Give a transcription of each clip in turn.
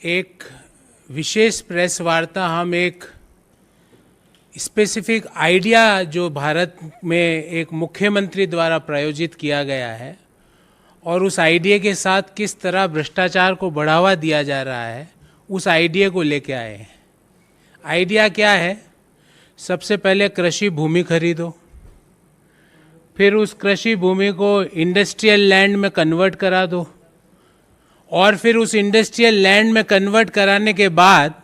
एक विशेष प्रेस वार्ता हम एक स्पेसिफिक आइडिया जो भारत में एक मुख्यमंत्री द्वारा प्रायोजित किया गया है और उस आइडिया के साथ किस तरह भ्रष्टाचार को बढ़ावा दिया जा रहा है, उस आइडिया को लेके आए हैं। आइडिया क्या है? सबसे पहले कृषि भूमि खरीदो, फिर उस कृषि भूमि को इंडस्ट्रियल लैंड में कन्वर्ट करा दो और फिर उस इंडस्ट्रियल लैंड में कन्वर्ट कराने के बाद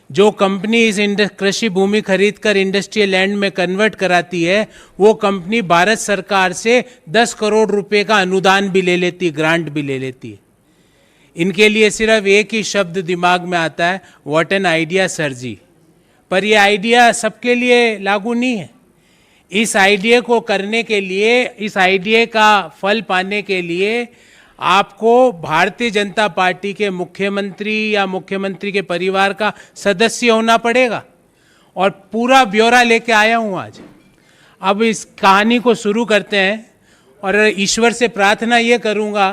जो कंपनी इस कृषि भूमि खरीदकर इंडस्ट्रियल लैंड में कन्वर्ट कराती है, वो कंपनी भारत सरकार से 10 करोड़ रुपए का अनुदान भी ले लेती है, ग्रांट भी ले लेती है। इनके लिए सिर्फ एक ही शब्द दिमाग में आता है, व्हाट एन आइडिया सर जी। पर ये आइडिया सबके लिए लागू नहीं है। इस आइडिया को करने के लिए, इस आइडिया का फल पाने के लिए आपको भारतीय जनता पार्टी के मुख्यमंत्री या मुख्यमंत्री के परिवार का सदस्य होना पड़ेगा। और पूरा ब्यौरा लेके आया हूं आज। अब इस कहानी को शुरू करते हैं और ईश्वर से प्रार्थना ये करूंगा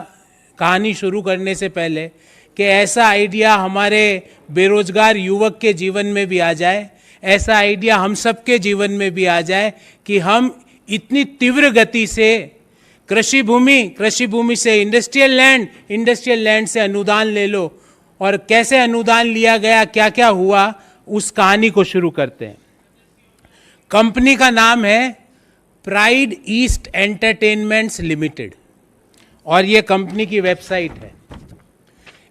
कहानी शुरू करने से पहले कि ऐसा आइडिया हमारे बेरोजगार युवक के जीवन में भी आ जाए, ऐसा आइडिया हम सबके जीवन में भी आ जाए कि हम इतनी तीव्र गति से कृषि भूमि से इंडस्ट्रियल लैंड से अनुदान ले लो। और कैसे अनुदान लिया गया, क्या क्या हुआ, उस कहानी को शुरू करते हैं। कंपनी का नाम है प्राइड ईस्ट एंटरटेनमेंट्स लिमिटेड और ये कंपनी की वेबसाइट है।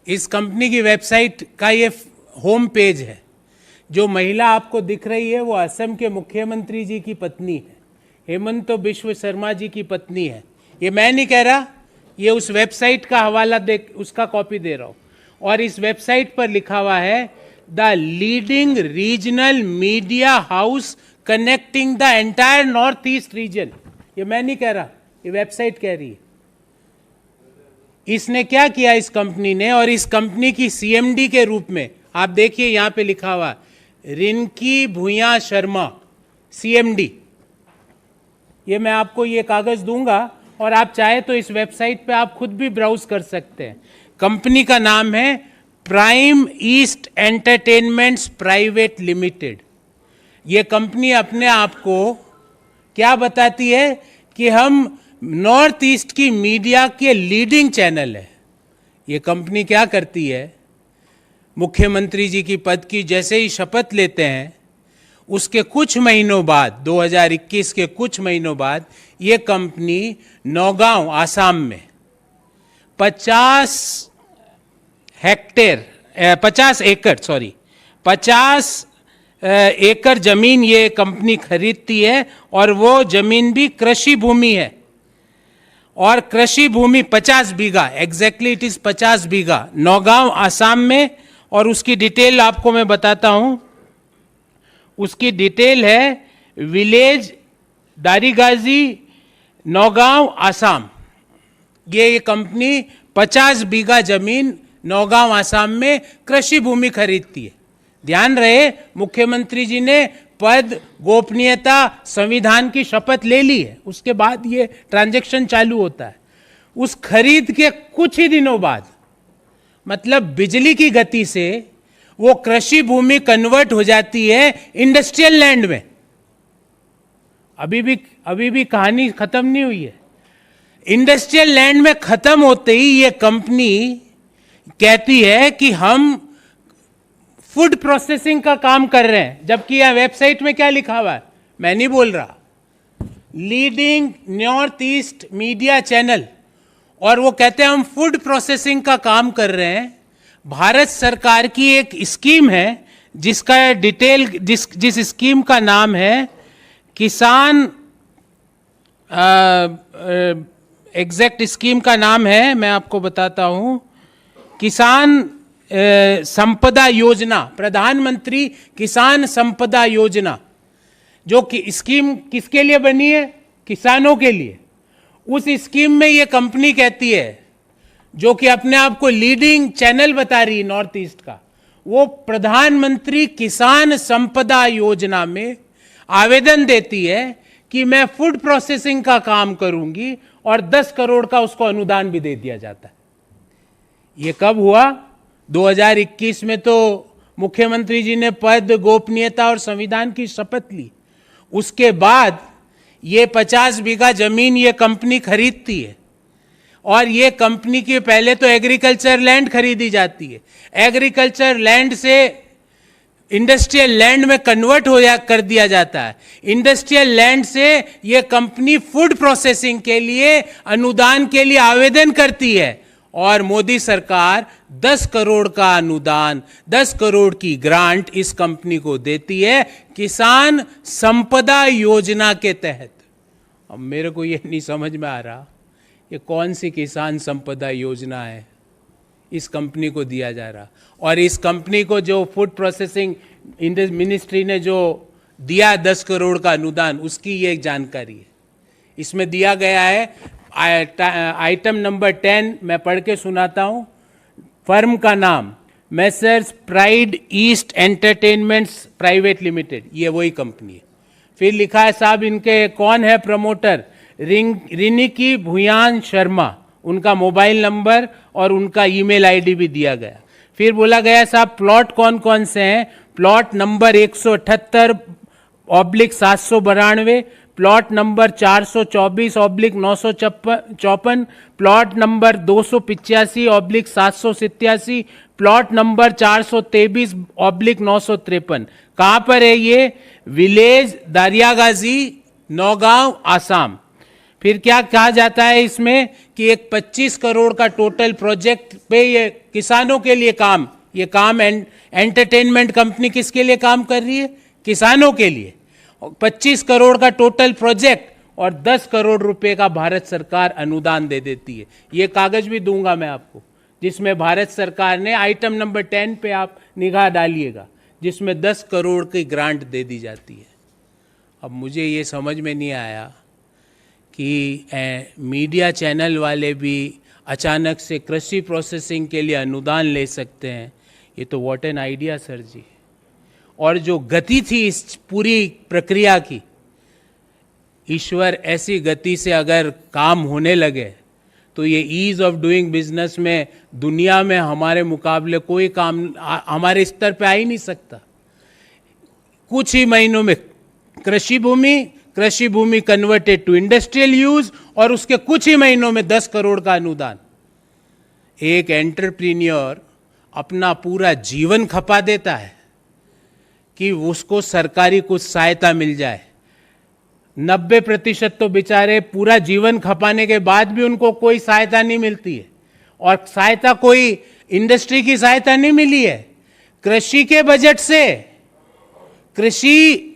इस कंपनी की वेबसाइट का ये होम पेज है। जो महिला आपको दिख रही है वो असम के मुख्यमंत्री जी की पत्नी है, हेमंत बिश्व शर्मा जी की पत्नी है। ये मैं नहीं कह रहा, ये उस वेबसाइट का हवाला दे, उसका कॉपी दे रहा हूं। और इस वेबसाइट पर लिखा हुआ है the leading regional media house connecting the entire north east region. ये मैं नहीं कह रहा, ये वेबसाइट कह रही है। इसने क्या किया इस कंपनी ने, और इस कंपनी की सीएमडी के रूप में आप देखिए यहां पे लिखा हुआ रिंकी भूया शर्मा सीएमडी। ये मैं आपको ये कागज दूंगा और आप चाहे तो इस वेबसाइट पे आप खुद भी ब्राउज कर सकते हैं। कंपनी का नाम है prime east entertainments private limited. ये कंपनी अपने आप को क्या बताती है कि हम नॉर्थ ईस्ट की मीडिया के लीडिंग चैनल है। ये कंपनी क्या करती है, मुख्यमंत्री जी की पद की जैसे ही शपथ लेते हैं उसके कुछ महीनों बाद, 2021 के कुछ महीनों बाद, ये कंपनी नौगांव आसाम में 50 एकड़ जमीन ये कंपनी खरीदती है और वो जमीन भी कृषि भूमि है। और कृषि भूमि 50 बीघा, एग्जैक्टली इट इज 50 बीघा नौगांव आसाम में। और उसकी डिटेल आपको मैं बताता हूं। उसकी डिटेल है विलेज दारीगाजी नौगांव आसाम। ये कंपनी 50 बीघा जमीन नौगांव आसाम में कृषि भूमि खरीदती है। ध्यान रहे, मुख्यमंत्री जी ने पद, गोपनीयता, संविधान की शपथ ले ली है, उसके बाद ये ट्रांजैक्शन चालू होता है। उस खरीद के कुछ ही दिनों बाद, मतलब बिजली की गति से, वो कृषि भूमि कन्वर्ट हो जाती है इंडस्ट्रियल लैंड में। अभी भी कहानी खत्म नहीं हुई है। इंडस्ट्रियल लैंड में खत्म होते ही ये कंपनी कहती है कि हम फूड प्रोसेसिंग का काम कर रहे हैं, जबकि यह वेबसाइट में क्या लिखा हुआ है, मैं नहीं बोल रहा, leading north east media channel. और वो कहते हैं हम फूड प्रोसेसिंग का काम कर रहे हैं। भारत सरकार की एक स्कीम है जिसका डिटेल, जिस स्कीम का नाम है किसान, एग्जैक्ट स्कीम का नाम है, मैं आपको बताता हूं, किसान संपदा योजना, प्रधानमंत्री किसान संपदा योजना। जो कि स्कीम किसके लिए बनी है? किसानों के लिए। उस स्कीम में ये कंपनी कहती है, जो कि अपने आप को लीडिंग चैनल बता रही है नॉर्थ ईस्ट का, वो प्रधानमंत्री किसान संपदा योजना में आवेदन देती है कि मैं फूड प्रोसेसिंग का काम करूंगी और 10 करोड़ का उसको अनुदान भी दे दिया जाता है। ये कब हुआ? 2021 में तो मुख्यमंत्री जी ने पद, गोपनीयता और संविधान की शपथ ली। उसके बाद ये 50 बीघा जमीन ये कंपनी खरीदती है और ये कंपनी की पहले तो एग्रीकल्चर लैंड खरीदी जाती है, एग्रीकल्चर लैंड से इंडस्ट्रियल लैंड में कन्वर्ट कर दिया जाता है। इंडस्ट्रियल लैंड से ये कंपनी फूड प्रोसेसिंग के लिए अनुदान के लिए आवेदन करती है और मोदी सरकार 10 करोड़ का अनुदान, 10 करोड़ की ग्रांट इस कंपनी को देती है किसान संपदा योजना के तहत। अब मेरे को ये नहीं समझ में आ रहा ये कौन सी किसान संपदा योजना है इस कंपनी को दिया जा रहा, और इस कंपनी को जो फूड प्रोसेसिंग मिनिस्ट्री ने जो दिया 10 करोड़ का अनुदान, उसकी ये एक जानकारी है। इसमें दिया गया है आइटम नंबर 10 मैं पढ़ के सुनाता हूं। फर्म का नाम Messrs pride east entertainments private limited, ये वही कंपनी है। फिर लिखा है साहब इनके कौन है प्रमोटर, रिनिकी भुयान शर्मा, उनका मोबाइल नंबर और उनका ईमेल आईडी भी दिया गया। फिर बोला गया साहब प्लॉट कौन कौन से हैं, plot number 178/792, plot number 424/954, plot number 285/787, plot number 423/953। कहां पर है ये, विलेज दारियागाजी, नौगांव, आसाम। फिर क्या कहा जाता है इसमें कि एक 25 करोड़ का टोटल प्रोजेक्ट पे ये किसानों के लिए काम, ये काम एंटरटेनमेंट कंपनी किसके लिए काम कर रही है, किसानों के लिए। 25 करोड़ का टोटल प्रोजेक्ट और 10 करोड़ रुपए का भारत सरकार अनुदान दे देती है। ये कागज भी दूंगा मैं आपको जिसमें भारत सरकार ने आइटम नंबर 10 पे आप निगाह डालिएगा, जिसमें 10 करोड़ की ग्रांट दे दी जाती है। अब मुझे ये समझ में नहीं आया कि मीडिया चैनल वाले भी अचानक से कृषि प्रोसेसिंग के लिए अनुदान ले सकते हैं। ये तो व्हाट एन आइडिया सर जी। और जो गति थी इस पूरी प्रक्रिया की, ईश्वर ऐसी गति से अगर काम होने लगे तो ये ईज ऑफ डूइंग बिजनेस में दुनिया में हमारे मुकाबले कोई काम हमारे स्तर पे आ ही नहीं सकता। कुछ ही महीनों में कृषि भूमि कन्वर्टेड टू इंडस्ट्रियल यूज और उसके कुछ ही महीनों में 10 करोड़ का अनुदान। एक एंटरप्रीनियर अपना पूरा जीवन खपा देता है कि उसको सरकारी कुछ सहायता मिल जाए। 90% तो बेचारे पूरा जीवन खपाने के बाद भी उनको कोई सहायता नहीं मिलती है, और सहायता कोई इंडस्ट्री की सहायता नहीं मिली है, कृषि के बजट से। कृषि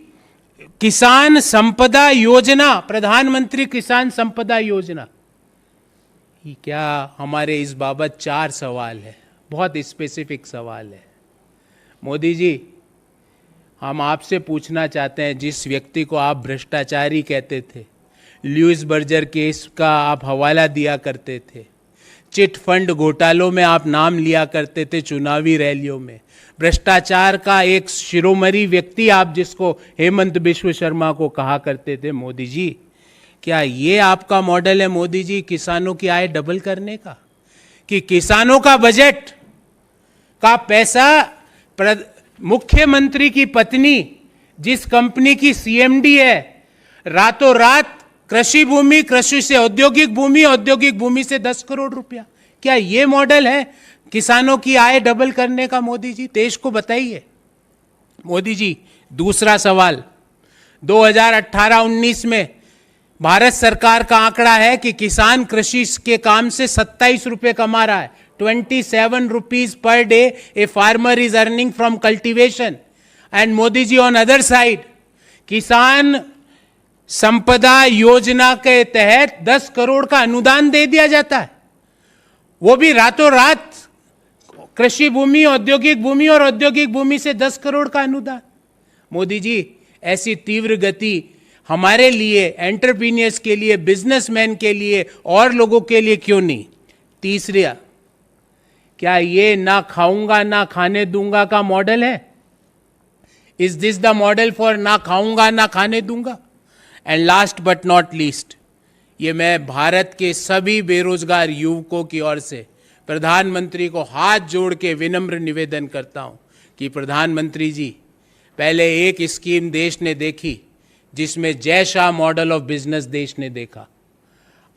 किसान संपदा योजना, प्रधानमंत्री किसान संपदा योजना, ये क्या हमारे इस बाबत 4 सवाल है, बहुत स्पेसिफिक सवाल है। मोदी जी, हम आपसे पूछना चाहते हैं, जिस व्यक्ति को आप भ्रष्टाचारी कहते थे, लुइस बर्जर केस का आप हवाला दिया करते थे, चिट फंड घोटालों में आप नाम लिया करते थे चुनावी रैलियों में, भ्रष्टाचार का एक शिरोमणि व्यक्ति आप जिसको हेमंत बिश्व शर्मा को कहा करते थे। मोदी जी, क्या ये आपका मॉडल है मोदी जी किसानों की आय डबल करने का, कि किसानों का बजट का पैसा मुख्यमंत्री की पत्नी जिस कंपनी की सीएमडी है, रातों रात कृषि भूमि, कृषि से औद्योगिक भूमि, औद्योगिक भूमि से 10 करोड़ रुपया, क्या ये मॉडल है किसानों की आय डबल करने का? मोदी जी, देश को बताइए। मोदी जी, दूसरा सवाल, 2018-19 में भारत सरकार का आंकड़ा है कि किसान कृषि के काम से 27 रुपए कमा रहा है। 27 rupees per day a farmer is earning from cultivation. And Modi ji, on other side, किसान संपदा योजना के तहत 10 करोड़ का अनुदान दे दिया जाता है, वो भी रातों रात। कृषि भूमि, औद्योगिक भूमि और औद्योगिक भूमि से 10 करोड़ का अनुदान। मोदी जी, ऐसी तीव्र गति हमारे लिए, एंटरप्रीनियर्स के लिए, बिजनेसमैन के लिए और लोगों के लिए क्यों नहीं? तीसरा, क्या ये ना खाऊंगा ना खाने दूंगा का मॉडल है? Is this the model for ना खाऊंगा ना खाने दूंगा? And last but not least, ये मैं भारत के सभी बेरोजगार युवकों की ओर से प्रधानमंत्री को हाथ जोड़ के विनम्र निवेदन करता हूं कि प्रधानमंत्री जी, पहले एक स्कीम देश ने देखी जिसमें Jay Shah model of business देश ने देखा,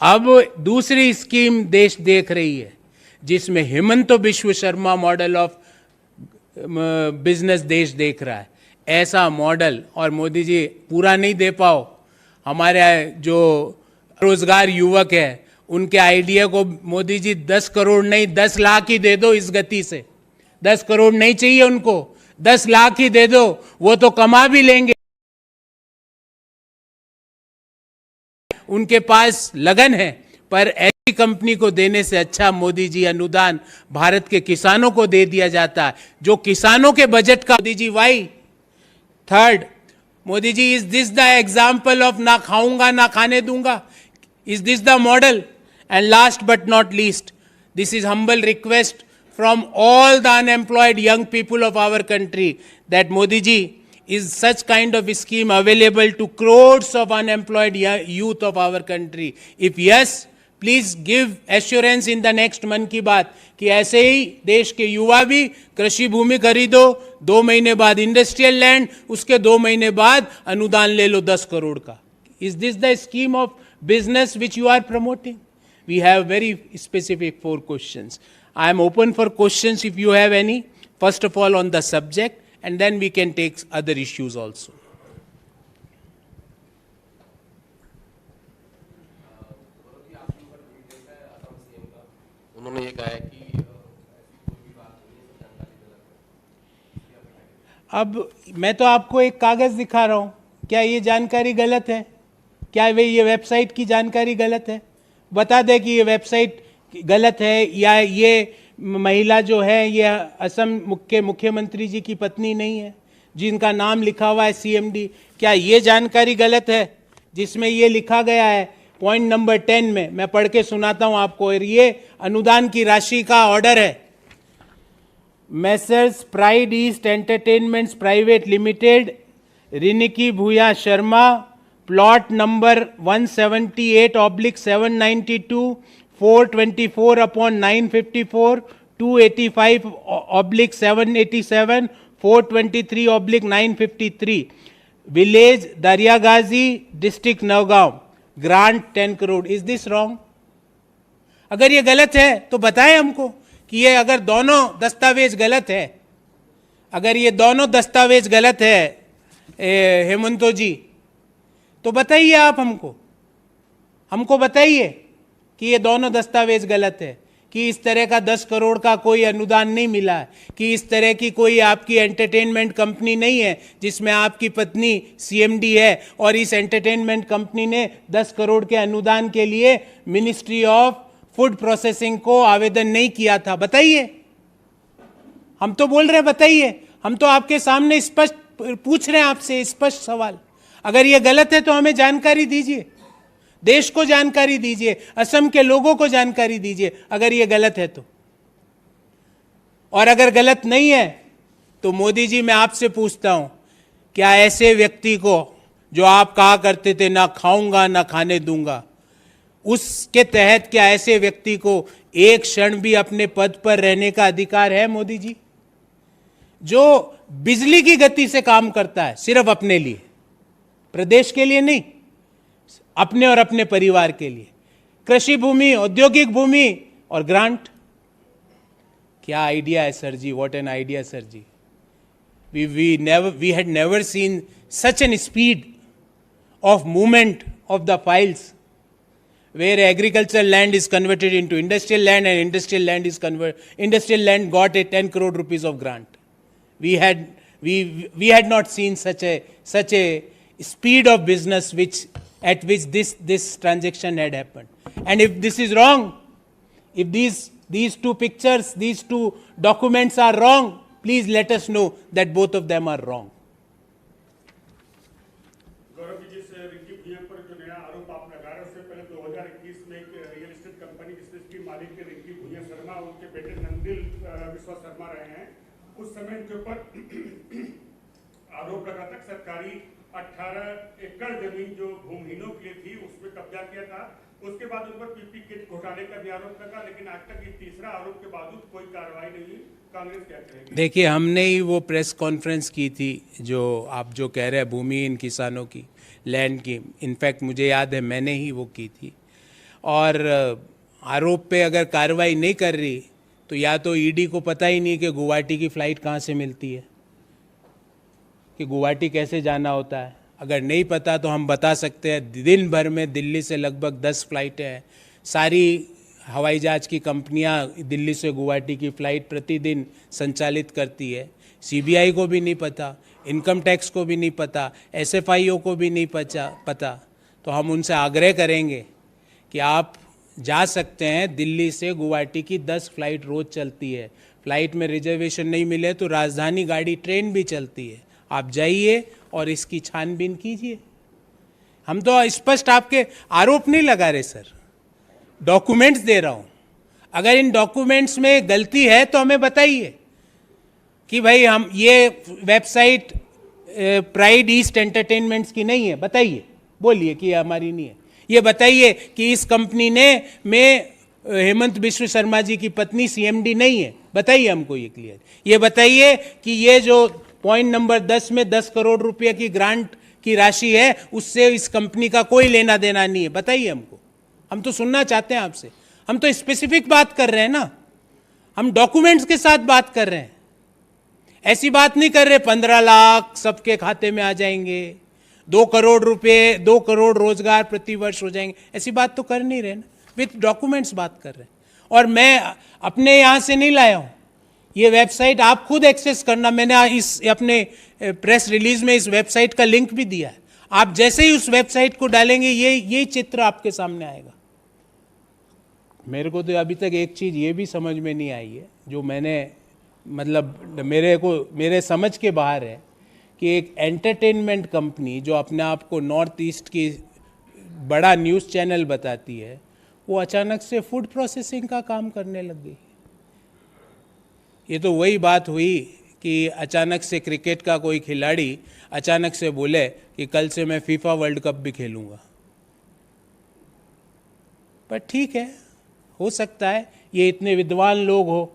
अब दूसरी स्कीम देश देख रही है जिसमें Himanta Biswa Sharma model of business देश देख रहा है। ऐसा मॉडल, और मोदी जी पूरा नहीं दे पाओ, हमारे जो रोजगार युवक है उनके आइडिया को मोदी जी 10 करोड़ नहीं 10 लाख ही दे दो। इस गति से 10 करोड़ नहीं चाहिए उनको, 10 लाख ही दे दो, वो तो कमा भी लेंगे। उनके पास लगन है, पर ऐसी कंपनी को देने से अच्छा मोदी जी अनुदान भारत के किसानों को दे दिया जाता है, जो किसानों के बजट का। Modi ji why third, Modi ji, is this the example of ना खाऊंगा ना खाने दूंगा? Is this the model? And last but not least, this is humble request from all the unemployed young people of our country that Modi ji, is such kind of scheme available to crores of unemployed youth of our country? If yes, please give assurance in the next मन की बात कि ऐसे ही देश के युवा भी कृषि भूमि खरीदो, 2 महीने बाद इंडस्ट्रियल लैंड, उसके 2 महीने बाद अनुदान ले लो 10 करोड़ का। Is this the scheme of business which you are promoting? We have very specific 4 questions. I am open for questions if you have any, first of all on the subject, and then we can take other issues also. उन्होंने ये कहा है कि अब मैं तो आपको एक कागज दिखा रहा हूं, क्या ये जानकारी गलत है? क्या ये वेबसाइट की जानकारी गलत है? बता दे कि ये वेबसाइट गलत है, या ये महिला जो है ये असम मुख्यमंत्री जी की पत्नी नहीं है जिनका नाम लिखा हुआ है CMD? क्या ये जानकारी गलत है जिसमें ये लिखा गया है पॉइंट नंबर 10 में? मैं पढ़ के सुनाता हूं आपको, और ये अनुदान की राशि का ऑर्डर है। Messrs pride east entertainments private limited, Riniki Bhuyan Sharma, plot number 178/792, 424/954, 285/787, 423/953, village Dariyagaji, district Naugaon, grant 10 crore. Is this wrong? अगर ये गलत है तो बताएं हमको कि ये, अगर दोनों दस्तावेज गलत है, अगर ये दोनों दस्तावेज गलत है हेमंतो जी, तो बताइए आप हमको बताइए कि ये दोनों दस्तावेज गलत है, कि इस तरह का 10 करोड़ का कोई अनुदान नहीं मिला है, कि इस तरह की कोई आपकी एंटरटेनमेंट कंपनी नहीं है जिसमें आपकी पत्नी CMD है, और इस एंटरटेनमेंट कंपनी ने 10 करोड़ के अनुदान के लिए मिनिस्ट्री ऑफ फूड प्रोसेसिंग को आवेदन नहीं किया था। बताइए, हम तो बोल रहे हैं बताइए, हम तो आपके सामने स्पष्ट पूछ रहे हैं आपसे स्पष्ट सवाल। अगर ये गलत है तो हमें जानकारी दीजिए, देश को जानकारी दीजिए, असम के लोगों को जानकारी दीजिए अगर ये गलत है तो। और अगर गलत नहीं है तो मोदी जी, मैं आपसे पूछता हूं, क्या ऐसे व्यक्ति को, जो आप कहा करते थे ना खाऊंगा ना खाने दूंगा, उसके तहत क्या ऐसे व्यक्ति को एक क्षण भी अपने पद पर रहने का अधिकार है? मोदी जी, जो बिजली की गति से काम करता है सिर्फ अपने लिए, प्रदेश के लिए नहीं, अपने और अपने परिवार के लिए, कृषि भूमि, औद्योगिक भूमि और ग्रांट। क्या आइडिया है sir ji? What an idea sir ji. we had never seen such an speed of movement of the files, where agricultural land is converted into industrial land, and industrial land got a 10 crore rupees of grant. We had not seen such a speed of business at which this transaction had happened. And if this is wrong, if these two pictures, these two documents are wrong, please let us know that both of them are wrong. Gaurav ji, जिस रिंकी भुइयां पर जो नया आरोप आप लगा रहे हैं, उससे पहले 2021 में एक रियल एस्टेट कंपनी जिसकी मालिक के रिंकी भुइयां शर्मा, उनके बेटे नंदिल विश्वा शर्मा रहे हैं, उस समय के ऊपर आरोप लगा था सरकारी 18 एकड़ जमीन जो भूमिहीनों के लिए थी उसमें कब्जा किया था, उसके बाद उन पर पीपी किट घोटाले का भी आरोप लगा, लेकिन आज तक ये तीसरा आरोप के बावजूद कोई कार्रवाई नहीं हुई। कांग्रेस क्या करेगी? देखिए, हमने ही वो प्रेस कॉन्फ्रेंस की थी जो आप जो कह रहे हैं, भूमिहीन किसानों की, लैंड की। इनफैक्ट मुझे याद है मैंने ही वो की थी। और आरोप पे अगर कार्रवाई नहीं कर रही तो या तो ईडी को पता ही नहीं कि गुवाहाटी की फ़्लाइट कहाँ से मिलती है, कि गुवाहाटी कैसे जाना होता है। अगर नहीं पता तो हम बता सकते हैं, दिन भर में दिल्ली से लगभग 10 फ्लाइटें हैं। सारी हवाई जहाज़ की कंपनियां दिल्ली से गुवाहाटी की फ़्लाइट प्रतिदिन संचालित करती है। सीबीआई को भी नहीं पता, इनकम टैक्स को भी नहीं पता, एसएफआईओ को भी नहीं पता। तो हम उनसे आग्रह करेंगे कि आप जा सकते हैं, दिल्ली से गुवाहाटी की 10 फ्लाइट रोज़ चलती है। फ़्लाइट में रिजर्वेशन नहीं मिले तो राजधानी गाड़ी ट्रेन भी चलती है। आप जाइए और इसकी छानबीन कीजिए। हम तो स्पष्ट आपके आरोप नहीं लगा रहे सर, डॉक्यूमेंट्स दे रहा हूं। अगर इन डॉक्यूमेंट्स में गलती है तो हमें बताइए कि भाई हम ये वेबसाइट प्राइड ईस्ट एंटरटेनमेंट्स की नहीं है, बताइए, बोलिए कि हमारी नहीं है। ये बताइए कि इस कंपनी में हेमंत बिश्व शर्मा जी की पत्नी सीएमडी नहीं है, बताइए हमको ये क्लियर। ये बताइए कि ये जो पॉइंट नंबर 10 में 10 करोड़ रुपए की ग्रांट की राशि है, उससे इस कंपनी का कोई लेना देना नहीं है, बताइए हमको। हम तो सुनना चाहते हैं आपसे। हम तो स्पेसिफिक बात कर रहे हैं ना, हम डॉक्यूमेंट्स के साथ बात कर रहे हैं। ऐसी बात नहीं कर रहे 15 लाख सबके खाते में आ जाएंगे, 2 करोड़ रुपए, 2 करोड़ रोजगार प्रति वर्ष हो जाएंगे, ऐसी बात तो कर नहीं रहे ना, विथ डॉक्यूमेंट्स बात कर रहे हैं। और मैं अपने यहाँ से नहीं लाया हूँ, ये वेबसाइट आप खुद एक्सेस करना। मैंने इस अपने प्रेस रिलीज में इस वेबसाइट का लिंक भी दिया है। आप जैसे ही उस वेबसाइट को डालेंगे ये चित्र आपके सामने आएगा। मेरे को तो अभी तक एक चीज़ ये भी समझ में नहीं आई है, जो मैंने मतलब मेरे समझ के बाहर है, कि एक एंटरटेनमेंट कंपनी जो अपने आप को नॉर्थ ईस्ट की बड़ा न्यूज़ चैनल बताती है, वो अचानक से फूड प्रोसेसिंग का काम करने लग गई। ये तो वही बात हुई कि अचानक से क्रिकेट का कोई खिलाड़ी अचानक से बोले कि कल से मैं फीफा वर्ल्ड कप भी खेलूंगा। पर ठीक है, हो सकता है ये इतने विद्वान लोग हो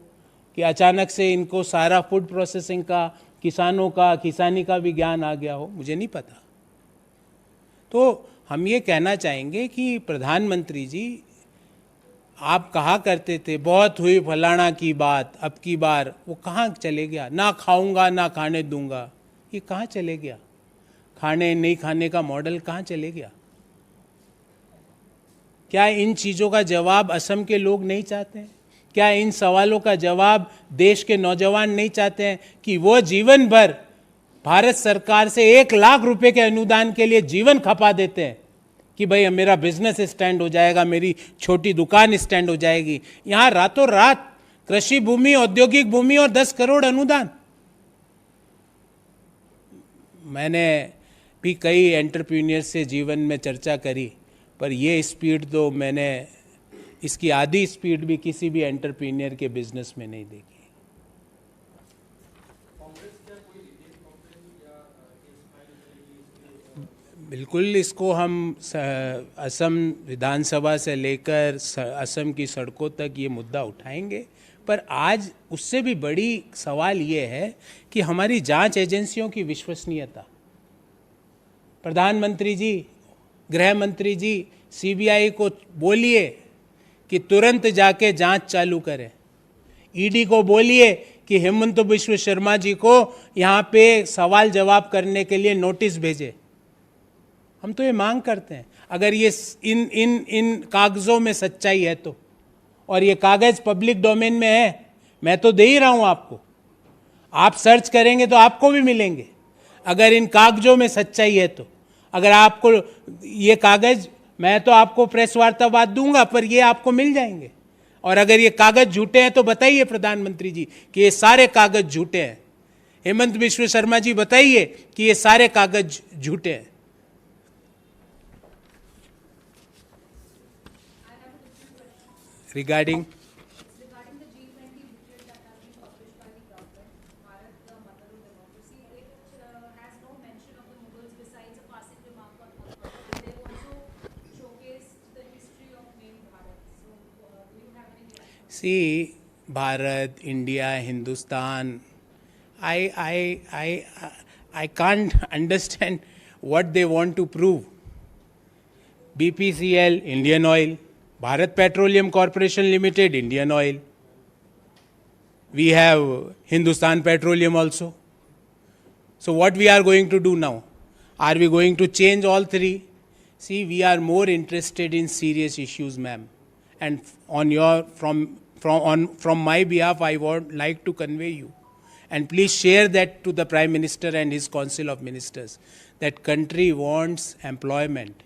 कि अचानक से इनको सारा फूड प्रोसेसिंग का, किसानों का, किसानी का भी ज्ञान आ गया हो, मुझे नहीं पता। तो हम ये कहना चाहेंगे कि प्रधानमंत्री जी, आप कहा करते थे बहुत हुई फलाना की बात, अब की बार वो कहाँ चले गया? ना खाऊंगा ना खाने दूंगा, ये कहाँ चले गया? खाने नहीं खाने का मॉडल कहाँ चले गया? क्या इन चीज़ों का जवाब असम के लोग नहीं चाहते हैं? क्या इन सवालों का जवाब देश के नौजवान नहीं चाहते हैं कि वो जीवन भर भारत सरकार से 1 लाख रुपए के अनुदान के लिए जीवन खपा देते हैं कि भाई मेरा बिजनेस स्टैंड हो जाएगा, मेरी छोटी दुकान स्टैंड हो जाएगी। यहाँ रातों रात कृषि भूमि, औद्योगिक भूमि और 10 करोड़ अनुदान। मैंने भी कई एंटरप्रीनियर से जीवन में चर्चा करी, पर ये स्पीड तो मैंने, इसकी आधी स्पीड भी किसी भी एंटरप्रीनियर के बिजनेस में नहीं देखी। बिल्कुल, इसको हम असम विधानसभा से लेकर असम की सड़कों तक ये मुद्दा उठाएंगे। पर आज उससे भी बड़ी सवाल ये है कि हमारी जांच एजेंसियों की विश्वसनीयता। प्रधानमंत्री जी, गृह मंत्री जी, सीबीआई को बोलिए कि तुरंत जाके जांच चालू करें। ईडी को बोलिए कि हेमंत बिश्व शर्मा जी को यहाँ पे सवाल जवाब करने के लिए नोटिस भेजे। हम तो ये मांग करते हैं, अगर ये इन कागजों में सच्चाई है तो, और ये कागज पब्लिक डोमेन में है, मैं तो दे ही रहा हूं आपको, आप सर्च करेंगे तो आपको भी मिलेंगे। अगर इन कागजों में सच्चाई है तो, अगर आपको ये कागज, मैं तो आपको प्रेस वार्ता बाद दूंगा, पर ये आपको मिल जाएंगे। और अगर ये कागज झूठे हैं तो बताइए प्रधानमंत्री जी कि ये सारे कागज झूठे हैं। हेमंत बिश्व शर्मा जी, बताइए कि ये सारे कागज झूठे हैं। Regarding regarding the G20 booklet that has been published by the government, Bharat, the Mother of Democracy, it has no mention of the Mughals besides a passing remark on Akbar. They also showcased the history of See, Bharat, India, Hindustan, I can't understand what they want to prove. BPCL, Indian Oil, Bharat Petroleum Corporation Limited, Indian Oil. We have Hindustan Petroleum also. So what we are going to do now? Are we going to change all three? See, we are more interested in serious issues, ma'am. And on your from my behalf, I would like to convey you, and please share that to the Prime Minister and his Council of Ministers, that country wants employment.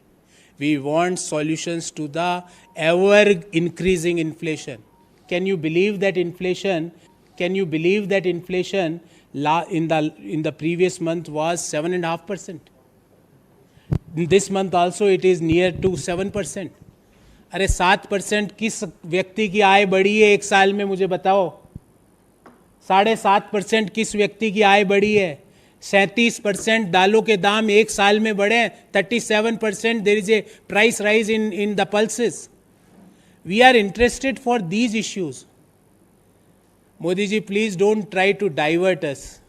We want solutions to the ever increasing inflation. Can you believe that inflation? Can you believe that inflation in the previous month was 7.5%? This month also it is near to 7%. अरे 7% किस व्यक्ति की आय बढ़ी है एक साल में, मुझे बताओ। 7.5% किस व्यक्ति की आय बढ़ी है? 37% दालों के दाम एक साल में बढ़े। 37% there is a price rise in the pulses. We are interested for these issues. Modi ji, please don't try to divert us.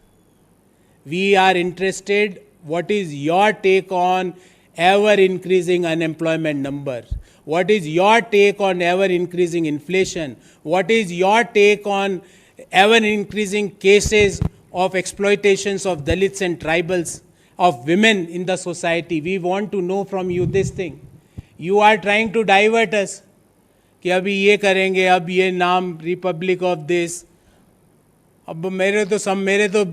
We are interested. What is your take on ever increasing unemployment number? What is your take on ever increasing inflation? What is your take on ever increasing cases of exploitations of Dalits and tribals, of women in the society? We want to know from you this thing. You are trying to divert us. कि अभी ये करेंगे, अब ये नाम Republic of this, अब मेरे तो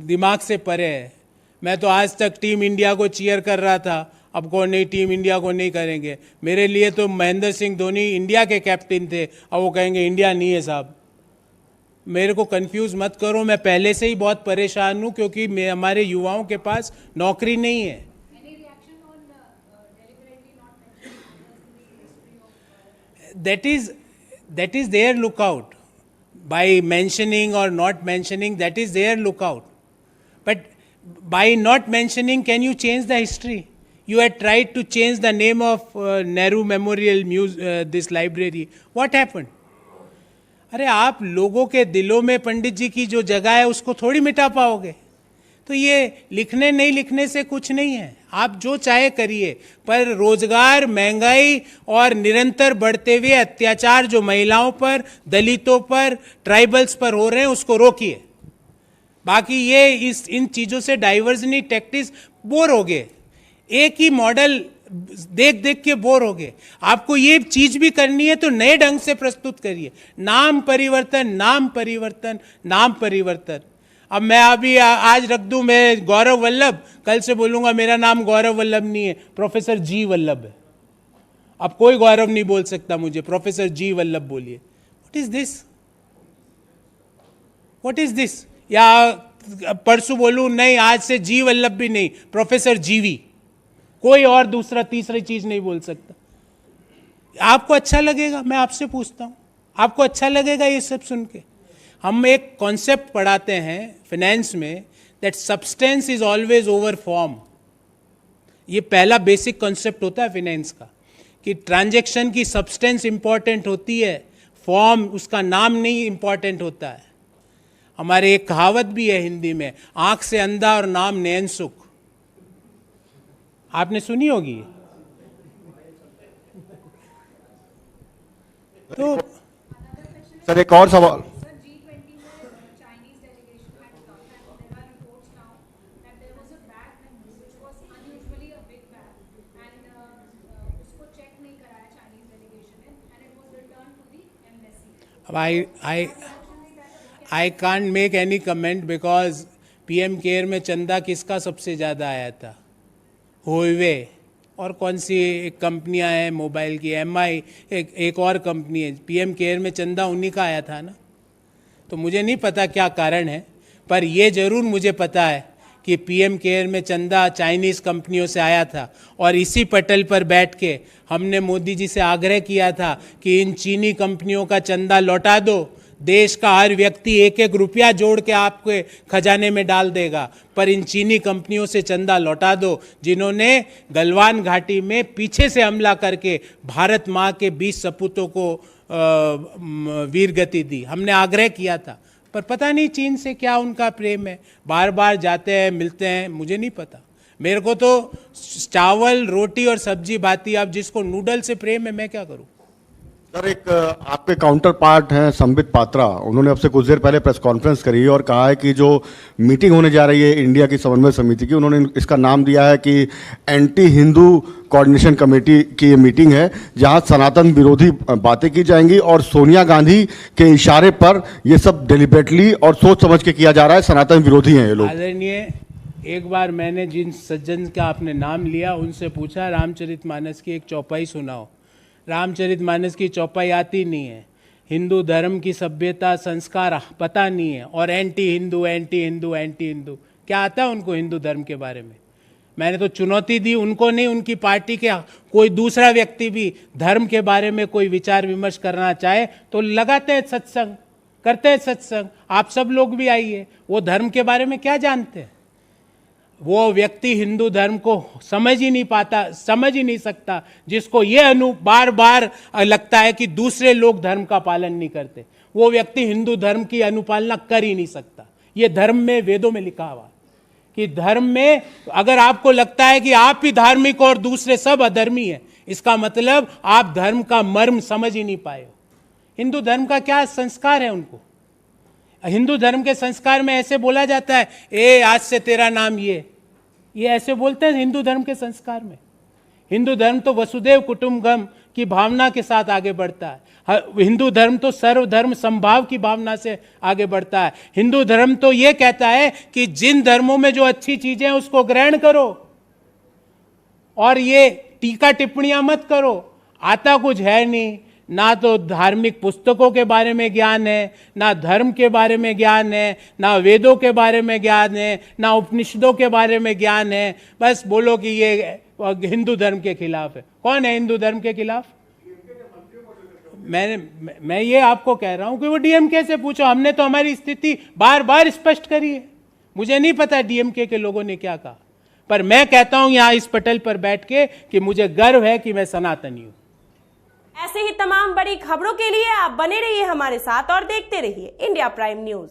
दिमाग से परे है। मैं तो आज तक टीम इंडिया को चीयर कर रहा था, अब कौन नहीं, टीम इंडिया को नहीं करेंगे। मेरे लिए तो महेंद्र सिंह धोनी इंडिया के कैप्टन थे, अब वो कहेंगे इंडिया नहीं है साहब। मेरे को कंफ्यूज मत करो, मैं पहले से ही बहुत परेशान हूँ क्योंकि हमारे युवाओं के पास नौकरी नहीं है। Any reaction on deliberately not mentioning the history of That is their lookout. By mentioning or not mentioning, that is their lookout. But by not mentioning, can you change the history? You had tried to change the name of Nehru Memorial this library. What happened? अरे आप लोगों के दिलों में पंडित जी की जो जगह है उसको थोड़ी मिटा पाओगे। तो ये लिखने नहीं लिखने से कुछ नहीं है, आप जो चाहे करिए, पर रोजगार, महंगाई और निरंतर बढ़ते हुए अत्याचार जो महिलाओं पर, दलितों पर, ट्राइबल्स पर हो रहे हैं उसको रोकिए। बाकी ये इन चीज़ों से डाइवर्जनी टैक्टिक्स बोर हो गए, एक ही मॉडल देख देख के बोर हो गए। आपको ये चीज भी करनी है तो नए ढंग से प्रस्तुत करिए। नाम परिवर्तन, नाम परिवर्तन, नाम परिवर्तन। अब मैं अभी आज रख दूं मैं गौरव वल्लभ, कल से बोलूंगा मेरा नाम गौरव वल्लभ नहीं है, प्रोफेसर जी वल्लभ है। अब कोई गौरव नहीं बोल सकता मुझे, प्रोफेसर जी वल्लभ बोलिए। What is this? What is this? या परसों बोलूं नहीं, आज से जी वल्लभ भी नहीं, प्रोफेसर जीवी, कोई और दूसरा तीसरी चीज नहीं बोल सकता। आपको अच्छा लगेगा? मैं आपसे पूछता हूं, आपको अच्छा लगेगा ये सब सुन के? हम एक कॉन्सेप्ट पढ़ाते हैं फाइनेंस में, that substance is always over form. ये पहला बेसिक कॉन्सेप्ट होता है फाइनेंस का, कि ट्रांजैक्शन की सब्सटेंस इंपॉर्टेंट होती है, फॉर्म, उसका नाम नहीं इंपॉर्टेंट होता है। हमारे एक कहावत भी है हिंदी में, आंख से अंधा और नाम नैन सुख। आपने सुनी होगी। तो सर एक और सवाल। Sir, G20 में Chinese delegation had come and there are reports now that there was a bag which was unusually a big bag and उसको check नहीं कराया Chinese delegation ने and it was returned to the embassy. अब I can't make any comment because PM care में चंदा किसका सबसे ज़्यादा आया था? हुआवे और कौन सी कंपनियां हैं मोबाइल की, MI, एक और कंपनी है। PM केयर में चंदा उन्हीं का आया था ना। तो मुझे नहीं पता क्या कारण है, पर ये ज़रूर मुझे पता है कि PM केयर में चंदा चाइनीज़ कंपनियों से आया था। और इसी पटल पर बैठ के हमने मोदी जी से आग्रह किया था कि इन चीनी कंपनियों का चंदा लौटा दो। देश का हर व्यक्ति एक एक रुपया जोड़ के आपके खजाने में डाल देगा, पर इन चीनी कंपनियों से चंदा लौटा दो जिन्होंने गलवान घाटी में पीछे से हमला करके भारत माँ के 20 सपूतों को वीर गति दी, हमने आग्रह किया था। पर पता नहीं चीन से क्या उनका प्रेम है, बार बार जाते हैं मिलते हैं, मुझे नहीं पता। मेरे को तो चावल रोटी और सब्जी भाती, अब जिसको नूडल से प्रेम है मैं क्या करूं। सर, एक आपके काउंटर पार्ट हैं संबित पात्रा, उन्होंने अब से कुछ देर पहले प्रेस कॉन्फ्रेंस करी और कहा है कि जो मीटिंग होने जा रही है इंडिया की समन्वय समिति की, उन्होंने इसका नाम दिया है कि एंटी हिंदू कोऑर्डिनेशन कमेटी की ये मीटिंग है, जहां सनातन विरोधी बातें की जाएंगी और सोनिया गांधी के इशारे पर ये सब डेलिबरेटली और सोच समझ के किया जा रहा है। सनातन विरोधी हैं ये लोग। आदरणीय, एक बार मैंने जिन सज्जन का आपने नाम लिया उनसे पूछा रामचरितमानस की एक चौपाई सुनाओ। रामचरितमानस की चौपाई आती नहीं है, हिंदू धर्म की सभ्यता संस्कार पता नहीं है, और anti Hindu anti Hindu anti Hindu क्या आता है उनको हिंदू धर्म के बारे में। मैंने तो चुनौती दी उनको नहीं, उनकी पार्टी के कोई दूसरा व्यक्ति भी धर्म के बारे में कोई विचार विमर्श करना चाहे तो लगाते हैं सत्संग, करते हैं सत्संग। आप सब लोग भी आइए, वो धर्म के बारे में क्या जानते हैं। वो व्यक्ति हिंदू धर्म को समझ ही नहीं पाता, समझ ही नहीं सकता, जिसको ये बार बार लगता है कि दूसरे लोग धर्म का पालन नहीं करते, वो व्यक्ति हिंदू धर्म की अनुपालना कर ही नहीं सकता। ये धर्म में, वेदों में लिखा हुआ कि धर्म में अगर आपको लगता है कि आप ही धार्मिक और दूसरे सब अधर्मी है, इसका मतलब आप धर्म का मर्म समझ ही नहीं पाए हो। हिंदू धर्म का क्या संस्कार है उनको। हिंदू धर्म के संस्कार में ऐसे बोला जाता है, ए आज से तेरा नाम ये ऐसे बोलते हैं हिंदू धर्म के संस्कार में। हिंदू धर्म तो वसुदेव कुटुंबकम की भावना के साथ आगे बढ़ता है। हिंदू धर्म तो सर्वधर्म समभाव की भावना से आगे बढ़ता है। हिंदू धर्म तो ये कहता है कि जिन धर्मों में जो अच्छी चीजें हैं उसको ग्रहण करो और ये टीका टिप्पणियां मत करो। आता कुछ है नहीं, ना तो धार्मिक पुस्तकों के बारे में ज्ञान है, ना धर्म के बारे में ज्ञान है, ना वेदों के बारे में ज्ञान है, ना उपनिषदों के बारे में ज्ञान है। बस बोलो कि ये हिंदू धर्म के खिलाफ है। कौन है हिंदू धर्म के खिलाफ? मैं ये आपको कह रहा हूं कि वो डीएमके से पूछो, हमने तो हमारी स्थिति बार बार स्पष्ट करी है। मुझे नहीं पता डीएमके के लोगों ने क्या कहा, पर मैं कहता हूं यहां इस पटल पर बैठ के कि मुझे गर्व है कि मैं सनातनी हूं। ऐसे ही तमाम बड़ी खबरों के लिए आप बने रहिए हमारे साथ और देखते रहिए इंडिया प्राइम न्यूज।